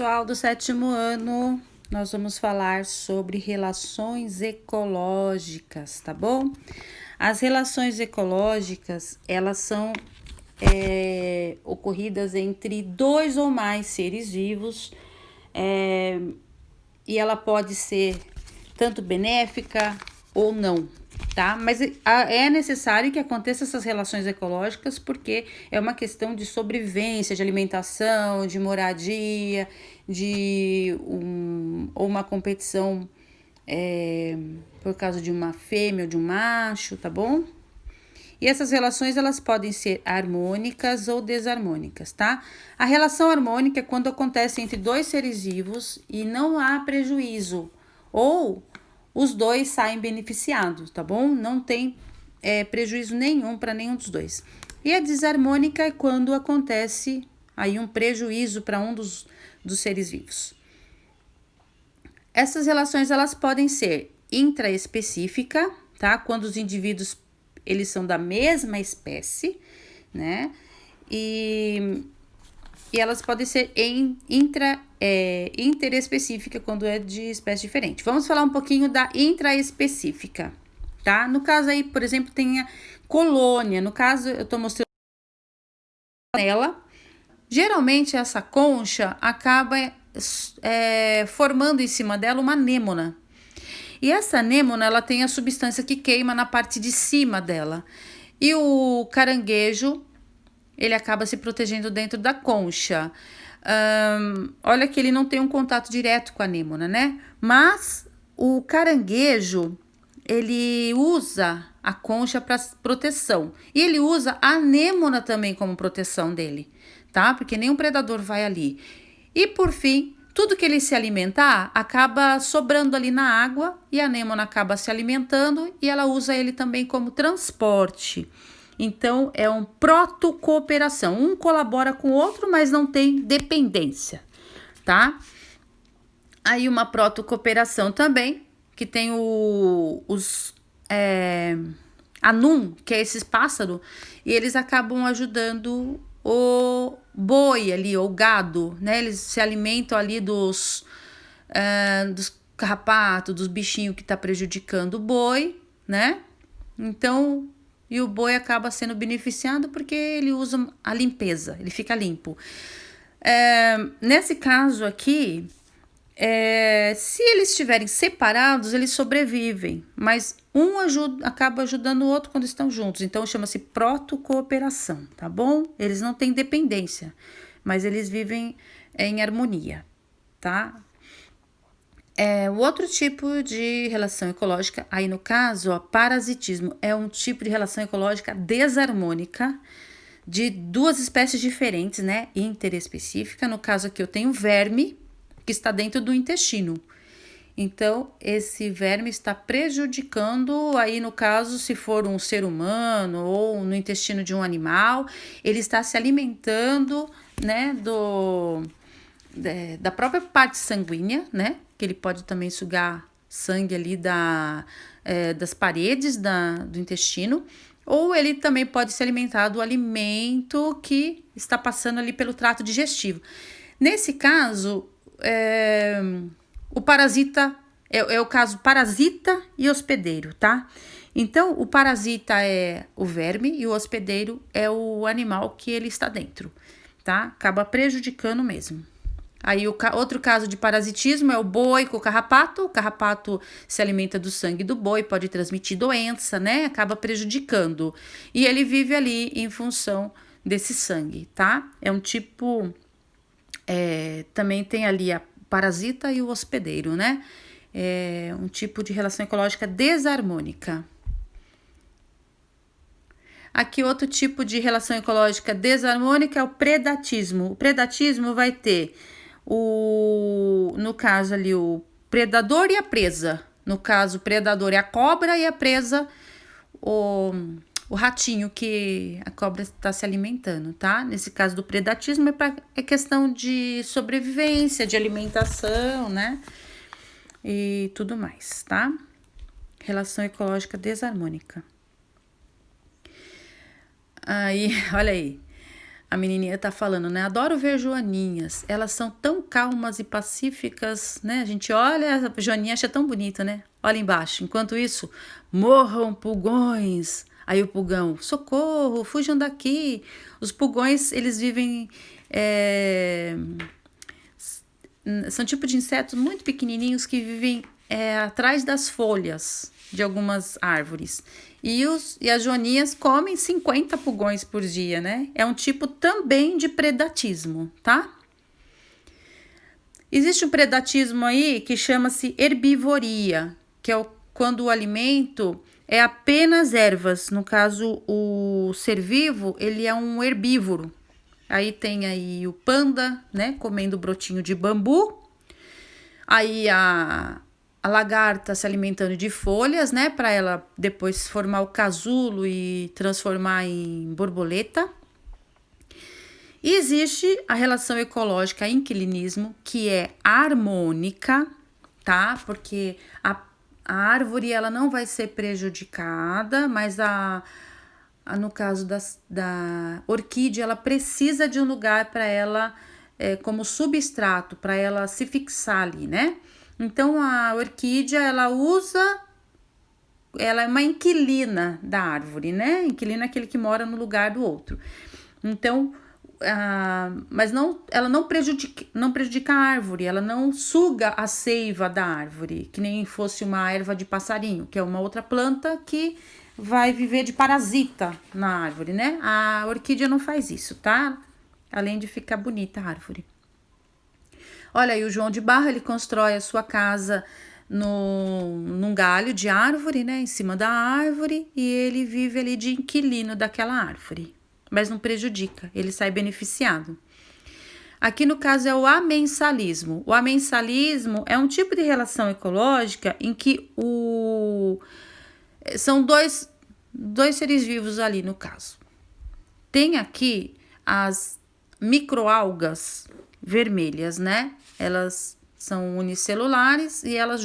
Pessoal do sétimo ano, nós vamos falar sobre relações ecológicas, tá bom? As relações ecológicas, elas são ocorridas entre dois ou mais seres vivos, e ela pode ser tanto benéfica ou não, tá? Mas é necessário que aconteça essas relações ecológicas porque é uma questão de sobrevivência, de alimentação, de moradia, ou uma competição por causa de uma fêmea ou de um macho, tá bom? E essas relações, elas podem ser harmônicas ou desarmônicas, tá? A relação harmônica é quando acontece entre dois seres vivos e não há prejuízo, ou os dois saem beneficiados, tá bom? Não tem prejuízo nenhum para nenhum dos dois. E a desarmônica é quando acontece aí um prejuízo para um dos seres vivos. Essas relações, elas podem ser intraespecífica, tá? Quando os indivíduos eles são da mesma espécie, né? E elas podem ser interespecífica quando é de espécie diferente. Vamos falar um pouquinho da intraespecífica, tá? No caso aí, por exemplo, tem a colônia. No caso, eu tô mostrando ela. Geralmente, essa concha acaba formando em cima dela uma anêmona. E essa anêmona, ela tem a substância que queima na parte de cima dela. E o caranguejo, ele acaba se protegendo dentro da concha. Olha que ele não tem um contato direto com a anêmona, né? Mas o caranguejo, ele usa a concha para proteção. E ele usa a anêmona também como proteção dele, tá? Porque nenhum predador vai ali. E por fim, tudo que ele se alimentar acaba sobrando ali na água e a anêmona acaba se alimentando e ela usa ele também como transporte. Então, é um protocooperação. Um colabora com o outro, mas não tem dependência, tá? Aí uma protocooperação também, que tem os anum, que é esses pássaros, e eles acabam ajudando o boi ali, o gado, né? Eles se alimentam ali dos carrapatos, dos bichinhos que tá prejudicando o boi, né? Então, e o boi acaba sendo beneficiado porque ele usa a limpeza, ele fica limpo. Nesse caso aqui, se eles estiverem separados, eles sobrevivem, mas um acaba ajudando o outro quando estão juntos. Então, chama-se protocooperação, tá bom? Eles não têm dependência, mas eles vivem em harmonia, tá? O outro tipo de relação ecológica, aí no caso, parasitismo, é um tipo de relação ecológica desarmônica de duas espécies diferentes, né? Interespecífica. No caso aqui, eu tenho verme que está dentro do intestino. Então, esse verme está prejudicando, aí no caso, se for um ser humano ou no intestino de um animal, ele está se alimentando, né, da própria parte sanguínea, né, que ele pode também sugar sangue ali das paredes do intestino, ou ele também pode se alimentar do alimento que está passando ali pelo trato digestivo. Nesse caso, o parasita é o caso parasita e hospedeiro, tá? Então, o parasita é o verme e o hospedeiro é o animal que ele está dentro, tá? Acaba prejudicando mesmo. Aí, outro caso de parasitismo é o boi com o carrapato. O carrapato se alimenta do sangue do boi, pode transmitir doença, né? Acaba prejudicando. E ele vive ali em função desse sangue, tá? É um tipo... também tem ali a parasita e o hospedeiro, né? É um tipo de relação ecológica desarmônica. Aqui, outro tipo de relação ecológica desarmônica é o predatismo. O predatismo vai ter, no caso ali, o predador e a presa. No caso, o predador é a cobra e a presa, o ratinho que a cobra está se alimentando, tá? Nesse caso do predatismo é questão de sobrevivência, de alimentação, né? E tudo mais, tá? Relação ecológica desarmônica. Aí, olha aí. a menininha tá falando, né? Adoro ver joaninhas. Elas são tão calmas e pacíficas, né? A gente olha, a joaninha acha tão bonita, né? Olha embaixo. Enquanto isso, morram pulgões. Aí o pulgão, socorro, fujam daqui. Os pulgões, eles vivem... são tipo de insetos muito pequenininhos que vivem atrás das folhas de algumas árvores. E as joaninhas comem 50 pulgões por dia, né? É um tipo também de predatismo, tá? Existe um predatismo aí que chama-se herbivoria, que é quando o alimento é apenas ervas. No caso, o ser vivo, ele é um herbívoro. Aí tem aí o panda, né, comendo brotinho de bambu. Aí a lagarta se alimentando de folhas, né, para ela depois formar o casulo e transformar em borboleta. E existe a relação ecológica inquilinismo, que é harmônica, tá? Porque a árvore ela não vai ser prejudicada, mas no caso da orquídea, ela precisa de um lugar para ela, como substrato, para ela se fixar ali, né? Então, a orquídea, ela é uma inquilina da árvore, né? Inquilina é aquele que mora no lugar do outro. Então, mas ela não prejudica a árvore, ela não suga a seiva da árvore, que nem fosse uma erva de passarinho, que é uma outra planta que vai viver de parasita na árvore, né? A orquídea não faz isso, tá? Além de ficar bonita a árvore. Olha aí, o João de Barra, ele constrói a sua casa num galho de árvore, né? Em cima da árvore, e ele vive ali de inquilino daquela árvore. Mas não prejudica, ele sai beneficiado. Aqui no caso é o amensalismo. O amensalismo é um tipo de relação ecológica em que são dois seres vivos ali no caso. Tem aqui as microalgas vermelhas, né? Elas são unicelulares e elas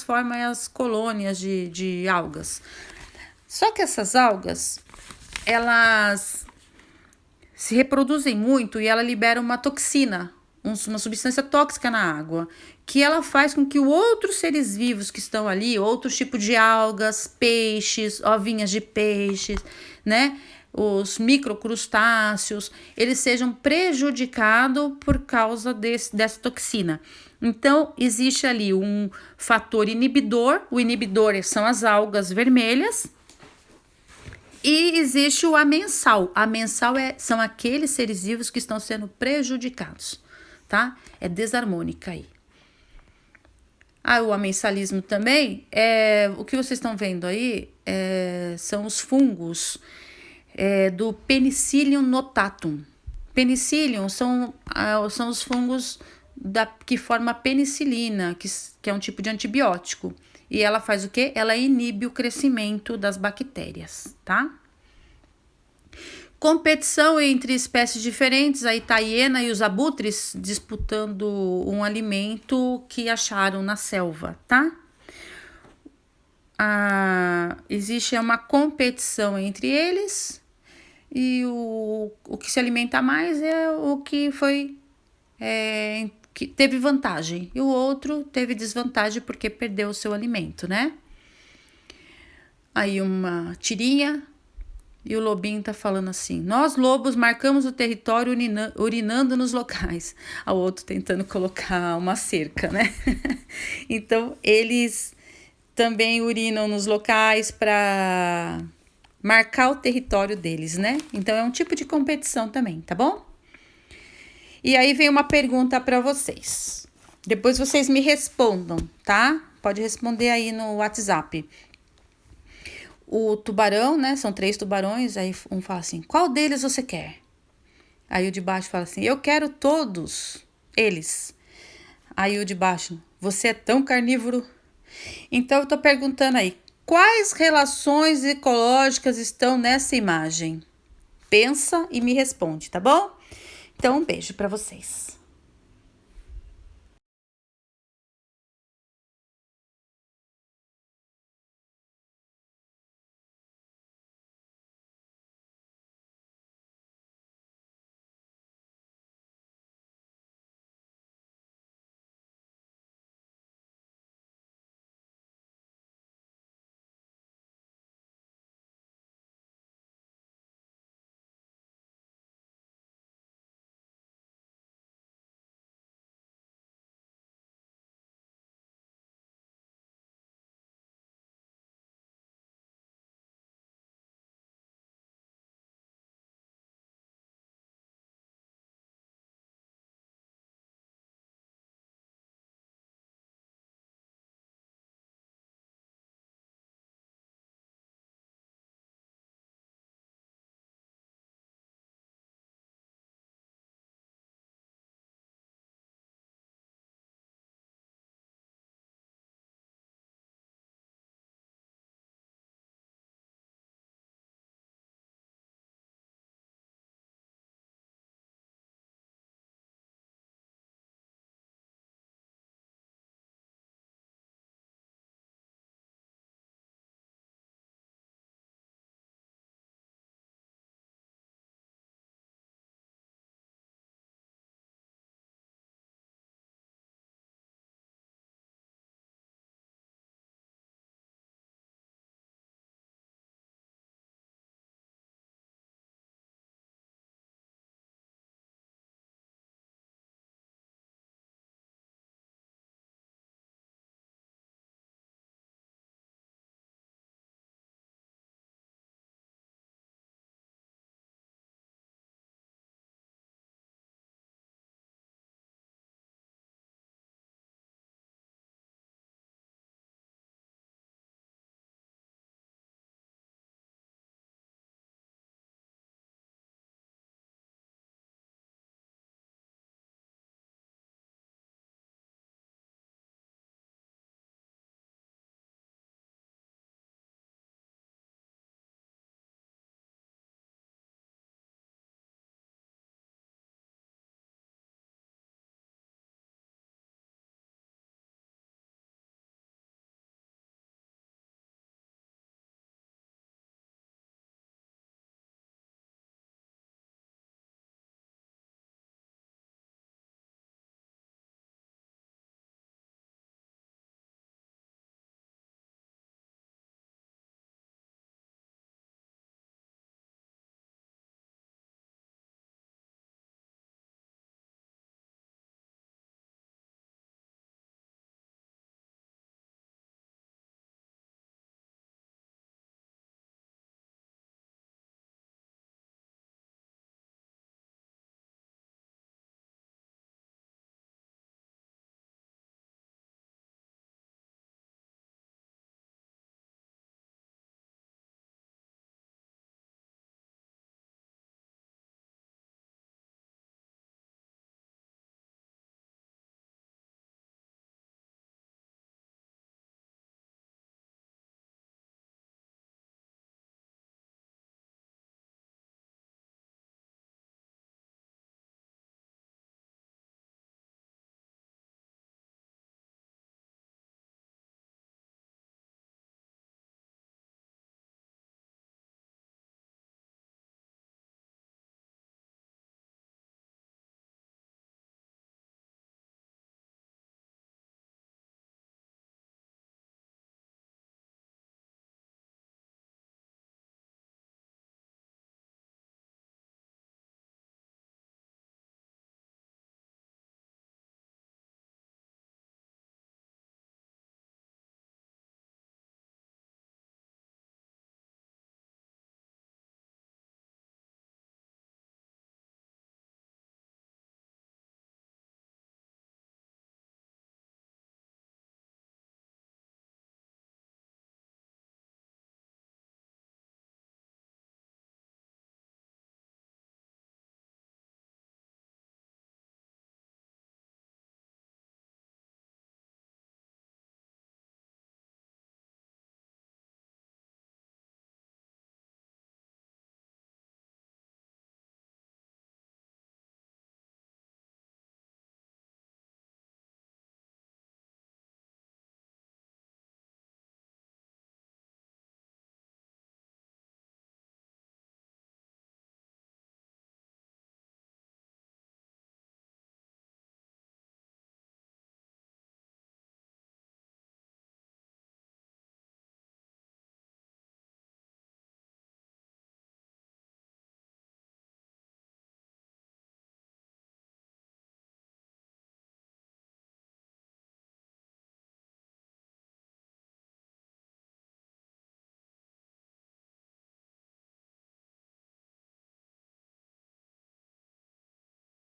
formam as colônias de algas. Só que essas algas, elas se reproduzem muito e ela libera uma toxina, uma substância tóxica na água, que ela faz com que outros seres vivos que estão ali, outros tipos de algas, peixes, ovinhas de peixes, né? Os microcrustáceos, eles sejam prejudicados por causa dessa toxina. Então, existe ali um fator inibidor. O inibidor são as algas vermelhas. E existe o amensal. Amensal são aqueles seres vivos que estão sendo prejudicados, tá? É desarmônica aí. O amensalismo também, o que vocês estão vendo aí são os fungos do Penicillium notatum. Penicillium são os fungos que formam a penicilina, que é um tipo de antibiótico. E ela faz o quê? Ela inibe o crescimento das bactérias, tá? Competição entre espécies diferentes, aí tá a hiena e os abutres disputando um alimento que acharam na selva, tá? Existe uma competição entre eles e o que se alimenta mais é o que foi que teve vantagem, e o outro teve desvantagem porque perdeu o seu alimento, né? Aí uma tirinha e o lobinho tá falando assim: nós lobos marcamos o território urinando nos locais. O outro tentando colocar uma cerca, né? Então eles também urinam nos locais para marcar o território deles, né? Então é um tipo de competição também, tá bom? E aí vem uma pergunta para vocês. Depois vocês me respondam, tá? Pode responder aí no WhatsApp. O tubarão, né? São 3 tubarões. Aí um fala assim: qual deles você quer? Aí o de baixo fala assim: eu quero todos eles. Aí o de baixo: você é tão carnívoro. Então eu tô perguntando aí: quais relações ecológicas estão nessa imagem? Pensa e me responde, tá bom? Então, um beijo para vocês.